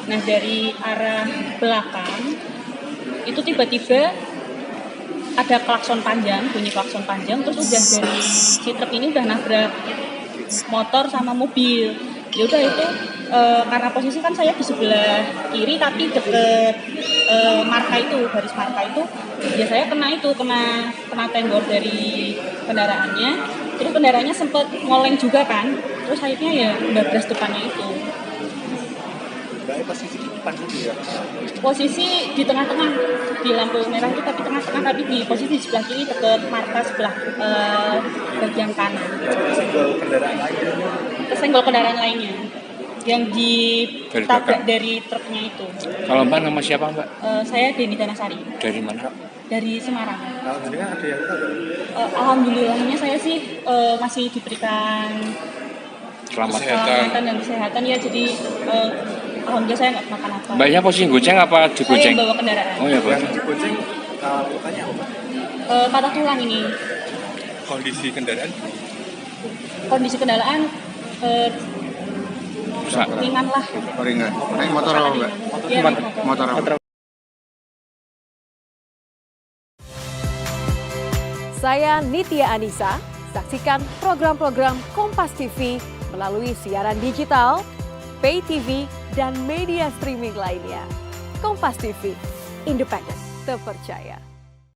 Nah dari arah belakang itu tiba-tiba ada klakson panjang, bunyi klakson panjang, terus udah dari si truk ini udah nabrak motor sama mobil. Ya udah itu karena posisi kan saya di sebelah kiri tapi deket marka itu, garis marka itu, ya saya kena tenggor dari kendaraannya. Terus kendaraannya sempat ngoleng juga kan, terus akhirnya ya bablas depannya itu. Posisi di depan dulu ya? Posisi di tengah-tengah, di lampu merah itu tapi tengah-tengah, tapi di posisi di sebelah kiri dekat marka sebelah bagian kanan. Kesenggol kendaraan lainnya yang ditabrak dari truknya itu. Kalau Mbak nama siapa Mbak? Saya Deni Danasari. Dari mana? Dari Semarang. Alhamdulillah ada yang tahu? Alhamdulillahnya saya sih masih diberikan keselamatan dan kesehatan ya, jadi alhamdulillah saya nggak makan apa. Mbaknya posisi goceng apa digoceng? Saya yang bawa kendaraan. Oh ya Pak. Yang digoceng lukanya apa? Patah tulang ini. Kondisi kendaraan? Kondisi kendaraan ringan lah. Ringan. Naik motor apa Mbak? Iya, Motor apa? Saya Nitya Anissa, saksikan program-program Kompas TV melalui siaran digital, pay TV, dan media streaming lainnya. Kompas TV, independen, terpercaya.